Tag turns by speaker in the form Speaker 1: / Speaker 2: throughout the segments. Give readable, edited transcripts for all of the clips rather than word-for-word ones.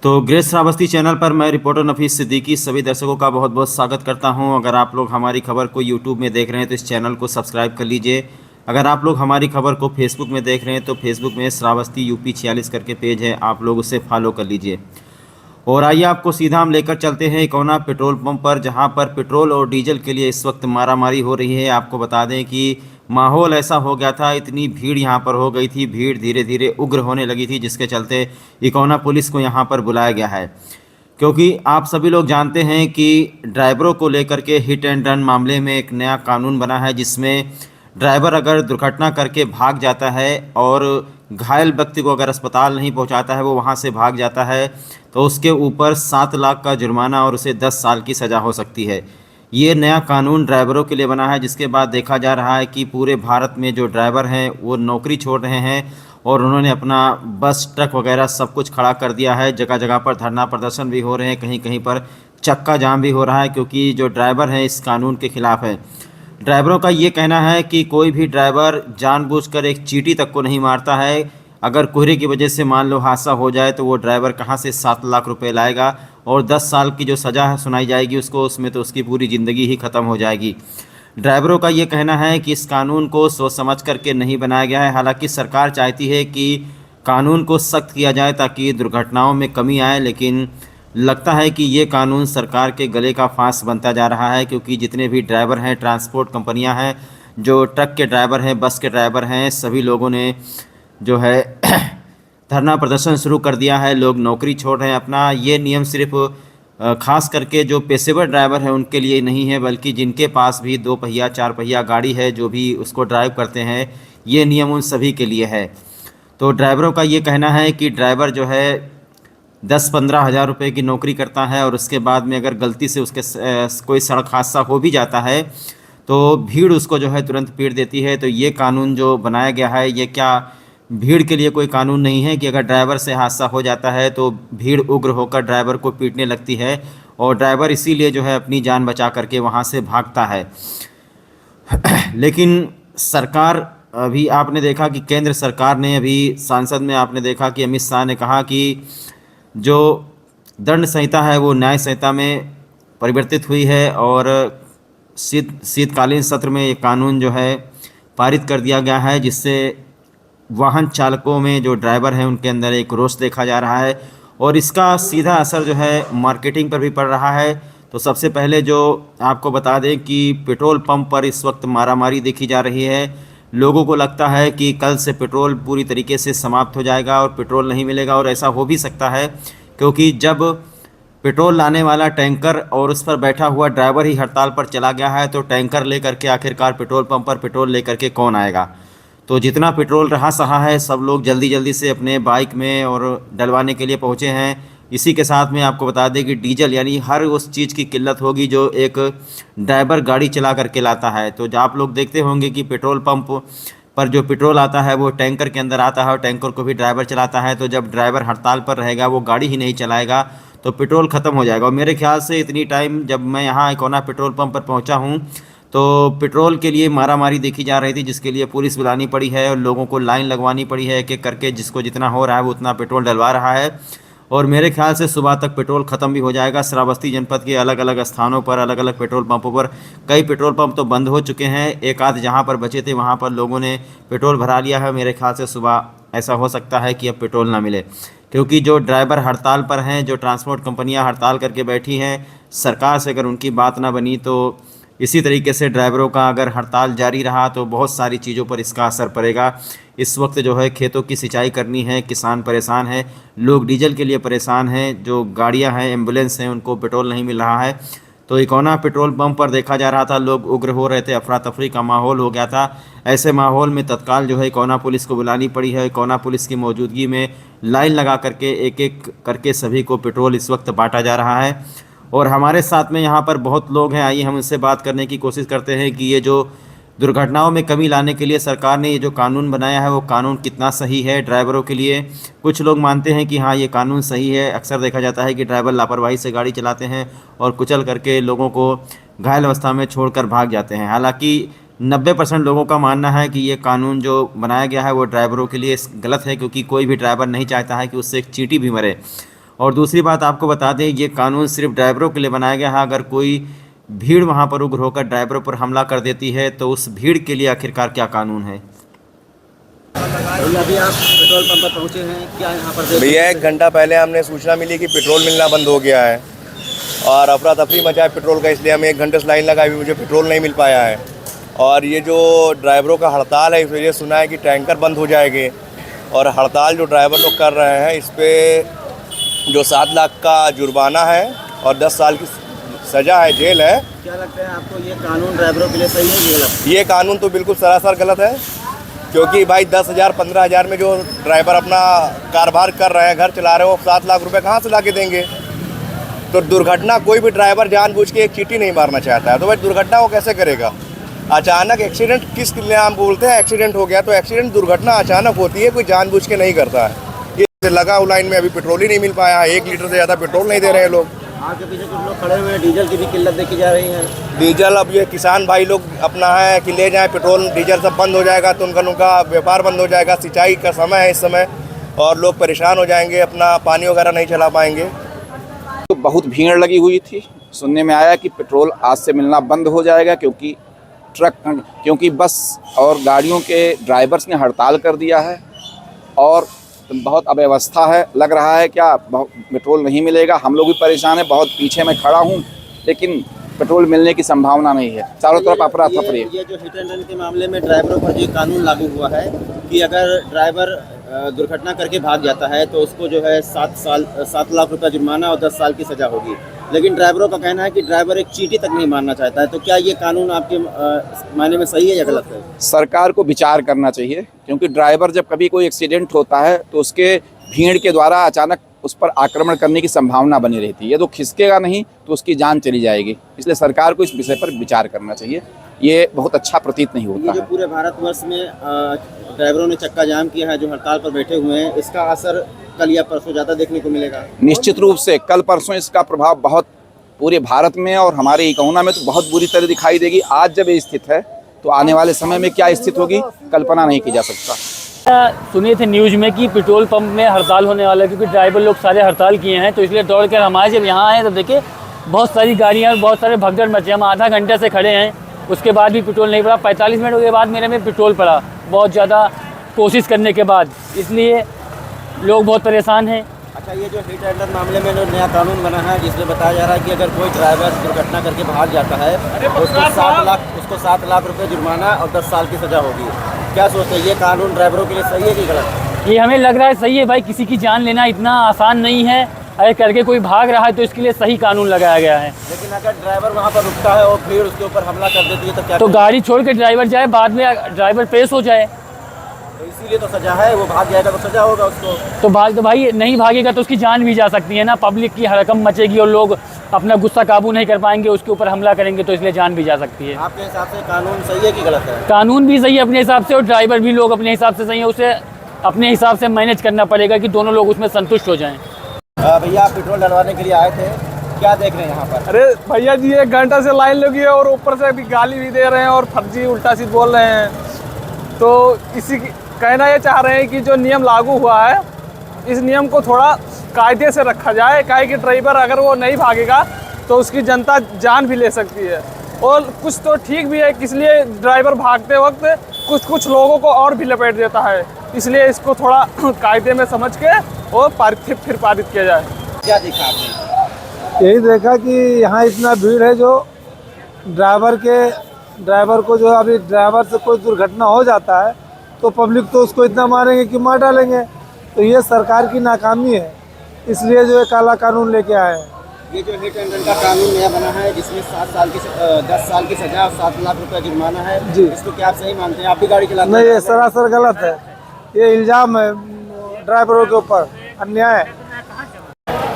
Speaker 1: तो grace Shravasti channel पर मैं रिपोर्टर नफीस सिद्दीकी सभी दर्शकों का बहुत बहुत स्वागत करता हूं। अगर आप लोग हमारी खबर को यूट्यूब में देख रहे हैं तो इस चैनल को सब्सक्राइब कर लीजिए। अगर आप लोग हमारी खबर को फेसबुक में देख रहे हैं तो फेसबुक में श्रावस्ती यूपी 46 करके पेज है, आप लोग उसे फॉलो कर लीजिए। और आइए आपको सीधा हम लेकर चलते हैं इकोना पेट्रोल पंप पर, जहां पर पेट्रोल और डीजल के लिए इस वक्त मारामारी हो रही है। आपको बता दें कि माहौल ऐसा हो गया था, इतनी भीड़ यहां पर हो गई थी, भीड़ धीरे धीरे उग्र होने लगी थी, जिसके चलते इकोना पुलिस को यहां पर बुलाया गया है। क्योंकि आप सभी लोग जानते हैं कि ड्राइवरों को लेकर के हिट एंड रन मामले में एक नया कानून बना है, जिसमें ड्राइवर अगर दुर्घटना करके भाग जाता है और घायल व्यक्ति को अगर अस्पताल नहीं पहुंचाता है, वो वहां से भाग जाता है, तो उसके ऊपर 7 लाख का जुर्माना और उसे 10 साल की सज़ा हो सकती है। ये नया कानून ड्राइवरों के लिए बना है, जिसके बाद देखा जा रहा है कि पूरे भारत में जो ड्राइवर हैं वो नौकरी छोड़ रहे हैं और उन्होंने अपना बस ट्रक वगैरह सब कुछ खड़ा कर दिया है। जगह जगह पर धरना प्रदर्शन भी हो रहे हैं, कहीं कहीं पर चक्का जाम भी हो रहा है, क्योंकि जो ड्राइवर हैं इस कानून के खिलाफ़ है। ड्राइवरों का ये कहना है कि कोई भी ड्राइवर जानबूझकर एक चींटी तक को नहीं मारता है। अगर कोहरे की वजह से मान लो हादसा हो जाए तो वो ड्राइवर कहाँ से 7 लाख रुपए लाएगा, और 10 साल की जो सज़ा है सुनाई जाएगी उसको, उसमें तो उसकी पूरी ज़िंदगी ही ख़त्म हो जाएगी। ड्राइवरों का ये कहना है कि इस कानून को सोच समझ करके नहीं बनाया गया है। हालांकि सरकार चाहती है कि कानून को सख्त किया जाए ताकि दुर्घटनाओं में कमी आए, लेकिन लगता है कि ये कानून सरकार के गले का फांस बनता जा रहा है। क्योंकि जितने भी ड्राइवर हैं, ट्रांसपोर्ट कंपनियां हैं, जो ट्रक के ड्राइवर हैं, बस के ड्राइवर हैं, सभी लोगों ने जो है धरना प्रदर्शन शुरू कर दिया है। लोग नौकरी छोड़ रहे हैं अपना। ये नियम सिर्फ खास करके जो पेशेवर ड्राइवर हैं उनके लिए नहीं है, बल्कि जिनके पास भी 2 पहिया 4 पहिया गाड़ी है, जो भी उसको ड्राइव करते हैं, ये नियम उन सभी के लिए है। तो ड्राइवरों का ये कहना है कि ड्राइवर जो है 10-15 हज़ार रुपये की नौकरी करता है और उसके बाद में अगर गलती से उसके कोई सड़क हादसा हो भी जाता है तो भीड़ उसको जो है तुरंत पीट देती है। तो ये कानून जो बनाया गया है, ये क्या भीड़ के लिए कोई कानून नहीं है कि अगर ड्राइवर से हादसा हो जाता है तो भीड़ उग्र होकर ड्राइवर को पीटने लगती है और ड्राइवर इसीलिए जो है अपनी जान बचा करके वहाँ से भागता है। लेकिन सरकार, अभी आपने देखा कि केंद्र सरकार ने, अभी सांसद में आपने देखा कि अमित शाह ने कहा कि जो दंड संहिता है वो न्याय संहिता में परिवर्तित हुई है और शीतकालीन सत्र में ये कानून जो है पारित कर दिया गया है, जिससे वाहन चालकों में जो ड्राइवर हैं उनके अंदर एक रोष देखा जा रहा है और इसका सीधा असर जो है मार्केटिंग पर भी पड़ रहा है। तो सबसे पहले जो आपको बता दें कि पेट्रोल पंप पर इस वक्त मारामारी देखी जा रही है। लोगों को लगता है कि कल से पेट्रोल पूरी तरीके से समाप्त हो जाएगा और पेट्रोल नहीं मिलेगा, और ऐसा हो भी सकता है क्योंकि जब पेट्रोल लाने वाला टैंकर और उस पर बैठा हुआ ड्राइवर ही हड़ताल पर चला गया है, तो टैंकर लेकर के आखिरकार पेट्रोल पंप पर पेट्रोल लेकर के कौन आएगा। तो जितना पेट्रोल रहा सहा है, सब लोग जल्दी जल्दी से अपने बाइक में और डलवाने के लिए पहुँचे हैं। इसी के साथ में आपको बता दें कि डीजल यानी हर उस चीज़ की किल्लत होगी जो एक ड्राइवर गाड़ी चला करके लाता है। तो आप लोग देखते होंगे कि पेट्रोल पंप पर जो पेट्रोल आता है वो टैंकर के अंदर आता है और टैंकर को भी ड्राइवर चलाता है। तो जब ड्राइवर हड़ताल पर रहेगा, वो गाड़ी ही नहीं चलाएगा, तो पेट्रोल ख़त्म हो जाएगा। और मेरे ख्याल से इतनी टाइम जब मैं यहाँ इकोना पेट्रोल पंप पर पहुँचा हूँ तो पेट्रोल के लिए मारामारी देखी जा रही थी, जिसके लिए पुलिस बुलानी पड़ी है और लोगों को लाइन लगवानी पड़ी है एक एक करके। जिसको जितना हो रहा है वो उतना पेट्रोल डलवा रहा है और मेरे ख्याल से सुबह तक पेट्रोल ख़त्म भी हो जाएगा। श्रावस्ती जनपद के अलग अलग स्थानों पर, अलग अलग पेट्रोल पंपों पर कई पेट्रोल पंप तो बंद हो चुके हैं। एक आध जहां पर बचे थे वहां पर लोगों ने पेट्रोल भरा लिया है। मेरे ख्याल से सुबह ऐसा हो सकता है कि अब पेट्रोल ना मिले, क्योंकि जो ड्राइवर हड़ताल पर हैं, जो ट्रांसपोर्ट कंपनियां हड़ताल करके बैठी हैं, सरकार से अगर उनकी बात ना बनी तो इसी तरीके से ड्राइवरों का अगर हड़ताल जारी रहा तो बहुत सारी चीज़ों पर इसका असर पड़ेगा। इस वक्त जो है खेतों की सिंचाई करनी है, किसान परेशान है, लोग डीजल के लिए परेशान हैं, जो गाड़ियां हैं, एम्बुलेंस हैं, उनको पेट्रोल नहीं मिल रहा है। तो इकोना पेट्रोल पंप पर देखा जा रहा था लोग उग्र हो रहे थे, अफरा तफरी का माहौल हो गया था। ऐसे माहौल में तत्काल जो है इकोना पुलिस को बुलानी पड़ी है। इकोना पुलिस की मौजूदगी में लाइन लगा करके एक एक करके सभी को पेट्रोल इस वक्त बांटा जा रहा है। और हमारे साथ में यहाँ पर बहुत लोग हैं, आइए हम इनसे बात करने की कोशिश करते हैं कि ये जो दुर्घटनाओं में कमी लाने के लिए सरकार ने ये जो कानून बनाया है वो कानून कितना सही है ड्राइवरों के लिए। कुछ लोग मानते हैं कि हाँ ये कानून सही है। अक्सर देखा जाता है कि ड्राइवर लापरवाही से गाड़ी चलाते हैं और कुचल करके लोगों को घायल अवस्था में छोड़कर भाग जाते हैं। हालांकि 90% लोगों का मानना है कि ये कानून जो बनाया गया है वो ड्राइवरों के लिए गलत है, क्योंकि कोई भी ड्राइवर नहीं चाहता है कि उससे एक चींटी भी मरे। और दूसरी बात आपको बता दें, ये कानून सिर्फ ड्राइवरों के लिए बनाया गया है। अगर कोई भीड़ वहाँ पर उग्र होकर ड्राइवरों पर हमला कर देती है तो उस भीड़ के लिए आखिरकार क्या कानून है।
Speaker 2: अभी आप पेट्रोल पंप पर पहुंचे हैं, क्या यहाँ पर
Speaker 3: भैया 1 घंटा पहले हमने सूचना मिली कि पेट्रोल मिलना बंद हो गया है और अफरा तफरी मचा है पेट्रोल का, इसलिए हमें 1 घंटे से लाइन लगाई हुई, मुझे पेट्रोल नहीं मिल पाया है। और ये जो ड्राइवरों का हड़ताल है, इस वजह सुना है कि टैंकर बंद हो जाएंगे और हड़ताल जो ड्राइवर लोग कर रहे हैं इस पर जो 7 लाख का जुर्माना है और 10 साल की सज़ा है, जेल है।
Speaker 2: क्या लगता है आपको ये कानून ड्राइवरों के लिए सही है कि गलत?
Speaker 3: ये कानून तो बिल्कुल सरासर गलत है, क्योंकि भाई 10,000 15,000 में जो ड्राइवर अपना कारोबार कर रहे हैं, घर चला रहे हो, 7 लाख रुपए कहाँ से ला के देंगे। तो दुर्घटना कोई भी ड्राइवर जानबूझ के एक चीटी नहीं मारना चाहता है, तो भाई दुर्घटना वो कैसे करेगा। अचानक एक्सीडेंट किस लिए हम बोलते हैं एक्सीडेंट हो गया, तो एक्सीडेंट दुर्घटना अचानक होती है, कोई जानबूझ के नहीं करता है। ये लगा हुआ लाइन में अभी पेट्रोल ही नहीं मिल पाया है, 1 लीटर से ज़्यादा पेट्रोल नहीं दे रहे हैं लोग।
Speaker 2: आगे पीछे कुछ लोग खड़े हुए हैं, डीजल की भी किल्लत देखी जा रही है।
Speaker 3: डीजल अब ये किसान भाई लोग अपना है कि ले जाएं पेट्रोल, डीजल सब बंद हो जाएगा तो उनका व्यापार बंद हो जाएगा। सिंचाई का समय है इस समय और लोग परेशान हो जाएंगे, अपना पानी वगैरह नहीं चला पाएंगे।
Speaker 4: तो बहुत भीड़ लगी हुई थी। सुनने में आया कि पेट्रोल आज से मिलना बंद हो जाएगा, क्योंकि बस और गाड़ियों के ड्राइवर्स ने हड़ताल कर दिया है और बहुत अव्यवस्था है। लग रहा है क्या पेट्रोल नहीं मिलेगा। हम लोग भी परेशान हैं, बहुत पीछे मैं खड़ा हूँ, लेकिन पेट्रोल मिलने की संभावना नहीं है। चारों तरफ अफरा तफरी।
Speaker 2: ये जो हिट एंड रन के मामले में ड्राइवरों पर जो कानून लागू हुआ है कि अगर ड्राइवर दुर्घटना करके भाग जाता है तो उसको जो है 7 लाख रुपया जुर्माना और 10 साल की सज़ा होगी। लेकिन ड्राइवरों का कहना है कि ड्राइवर एक चींटी तक नहीं मारना चाहता है। तो क्या ये कानून आपके मायने में सही है या गलत है?
Speaker 4: सरकार को विचार करना चाहिए, क्योंकि ड्राइवर जब कभी कोई एक्सीडेंट होता है तो उसके भीड़ के द्वारा अचानक उस पर आक्रमण करने की संभावना बनी रहती है। तो खिसकेगा नहीं तो उसकी जान चली जाएगी। इसलिए सरकार को इस विषय पर विचार करना चाहिए। ये बहुत अच्छा प्रतीत नहीं होता
Speaker 2: है। पूरे भारतवर्ष में ड्राइवरों ने चक्का जाम किया है, जो हड़ताल पर बैठे हुए हैं, इसका असर कल या परसों ज़्यादा देखने को मिलेगा।
Speaker 4: निश्चित रूप से कल परसों इसका प्रभाव बहुत पूरे भारत में और हमारे इकोनॉमी में तो बहुत बुरी तरह दिखाई देगी। आज जब ये स्थित है तो आने वाले समय में क्या स्थिति होगी, कल्पना नहीं की जा सकता।
Speaker 5: सुने थे न्यूज़ में कि पेट्रोल पंप में हड़ताल होने वाला है, क्योंकि ड्राइवर लोग सारे हड़ताल किए हैं। तो इसलिए दौड़ कर हमारे जब यहाँ आए तब देखिए बहुत सारी गाड़ियाँ, बहुत सारे भगदड़ मचे। हम आधा घंटे से खड़े हैं, उसके बाद भी पेट्रोल नहीं पड़ा। 45 मिनट के बाद मेरे में पेट्रोल पड़ा, बहुत ज़्यादा कोशिश करने के बाद। इसलिए लोग बहुत परेशान हैं।
Speaker 2: अच्छा, ये जो हिट एंड रन मामले में जो नया कानून बना है, जिसमें बताया जा रहा है कि अगर कोई ड्राइवर दुर्घटना करके भाग जाता है तो उसको 7 लाख रुपए जुर्माना और 10 साल की सज़ा होगी। क्या सोचते हैं, ये कानून ड्राइवरों के लिए सही है कि गलत?
Speaker 5: ये हमें लग रहा है सही है भाई। किसी की जान लेना इतना आसान नहीं है। अगर करके कोई भाग रहा है तो इसके लिए सही कानून लगाया गया है।
Speaker 2: लेकिन अगर ड्राइवर वहाँ पर रुकता है और भीड़ उसके ऊपर हमला कर देती है तो क्या?
Speaker 5: तो गाड़ी छोड़ के ड्राइवर जाए, बाद में ड्राइवर पेश हो जाए।
Speaker 2: तो इसीलिए तो सज़ा है, वो भाग जाएगा तो सज़ा होगा उसको।
Speaker 5: तो भाई नहीं भागेगा तो उसकी जान भी जा सकती है ना। पब्लिक की हड़कंप मचेगी और लोग अपना गुस्सा काबू नहीं कर पाएंगे, उसके ऊपर हमला करेंगे, तो इसलिए जान भी जा सकती है।
Speaker 2: आपके हिसाब से कानून सही है कि गलत है?
Speaker 5: कानून भी सही है अपने हिसाब से और ड्राइवर भी लोग अपने हिसाब से सही है। उसे अपने हिसाब से मैनेज करना पड़ेगा कि दोनों लोग उसमें संतुष्ट हो जाएं।
Speaker 2: भैया, आप पेट्रोल डलवाने के लिए आए थे, क्या देख रहे हैं यहाँ पर?
Speaker 6: अरे भैया जी, 1 घंटा से लाइन लगी है और ऊपर से अभी गाली भी दे रहे हैं और फर्जी उल्टा सीध बोल रहे हैं। तो इसी कहना ये चाह रहे हैं कि जो नियम लागू हुआ है, इस नियम को थोड़ा कायदे से रखा जाए। काहे कि ड्राइवर अगर वो नहीं भागेगा तो उसकी जनता जान भी ले सकती है। और कुछ तो ठीक भी है, इसलिए ड्राइवर भागते वक्त कुछ लोगों को और भी लपेट देता है। इसलिए इसको थोड़ा कायदे में समझ के और फिर पारित किया जाए।
Speaker 2: क्या देखा आपने?
Speaker 7: यही देखा कि यहाँ इतना भीड़ है, जो ड्राइवर को जो अभी ड्राइवर से कोई दुर्घटना हो जाता है तो पब्लिक तो उसको इतना मारेंगे कि मार डालेंगे। तो ये सरकार की नाकामी है, इसलिए जो है काला कानून लेके आए हैं।
Speaker 2: ये जो हिट एंड रन का कानून नया बना है, जिसमें 10 साल की सजा और 7 लाख रुपया जुर्माना है जी, इसको क्या आप सही मानते हैं? आप भी गाड़ी चलाते हैं?
Speaker 7: नहीं, ये सरासर गलत है। ये इल्जाम है ड्राइवरों के ऊपर, अन्याय है।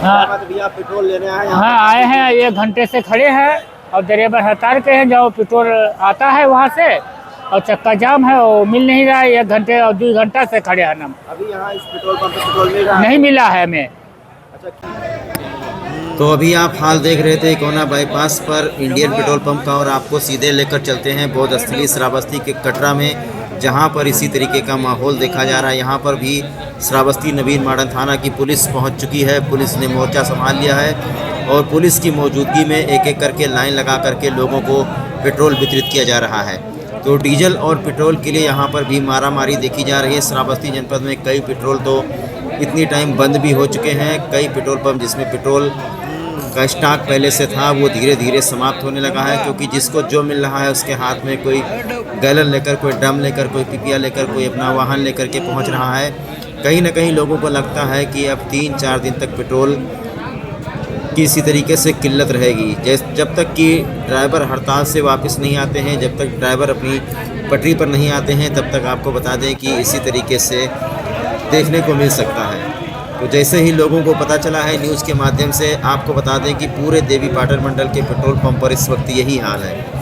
Speaker 5: हाँ
Speaker 2: भैया, पेट्रोल लेने आए?
Speaker 5: हाँ, आए हैं, 1 घंटे से खड़े हैं और ड्राइवर हड़ताल के हैं। जो पेट्रोल आता है वहाँ से और चक्का जाम है, वो मिल नहीं रहा है। 1 घंटे और 2 घंटा से खड़े हैं हम।
Speaker 2: अभी यहाँ इस पेट्रोल पंप पे पेट्रोल मिल रहा है?
Speaker 5: नहीं मिला है हमें।
Speaker 1: तो अभी आप हाल देख रहे थे कोना बाईपास पर इंडियन पेट्रोल पंप का, और आपको सीधे लेकर चलते हैं बौद्धस्थली श्रावस्ती के कटरा में, जहां पर इसी तरीके का माहौल देखा जा रहा है। यहां पर भी श्रावस्ती नवीन मॉडर्न थाना की पुलिस पहुंच चुकी है। पुलिस ने मोर्चा संभाल लिया है और पुलिस की मौजूदगी में एक एक करके लाइन लगा करके लोगों को पेट्रोल वितरित किया जा रहा है। तो डीजल और पेट्रोल के लिए यहाँ पर भी मारामारी देखी जा रही है। श्रावस्ती जनपद में कई पेट्रोल तो इतनी टाइम बंद भी हो चुके हैं। कई पेट्रोल पंप जिसमें पेट्रोल का स्टॉक पहले से था वो धीरे धीरे समाप्त होने लगा है, क्योंकि जिसको जो मिल रहा है उसके हाथ में कोई गैलन लेकर, कोई ड्रम लेकर, कोई पीपिया लेकर, कोई अपना वाहन लेकर के पहुँच रहा है। कहीं ना कहीं लोगों को लगता है कि अब 3-4 दिन तक पेट्रोल की इसी तरीके से किल्लत रहेगी। जब तक कि ड्राइवर हड़ताल से वापस नहीं आते हैं, जब तक ड्राइवर अपनी पटरी पर नहीं आते हैं, तब तक आपको बता दें कि इसी तरीके से देखने को मिल सकता है। तो जैसे ही लोगों को पता चला है न्यूज़ के माध्यम से, आपको बता दें कि पूरे देवी पाटन मंडल के पेट्रोल पंप पर इस वक्त यही हाल है।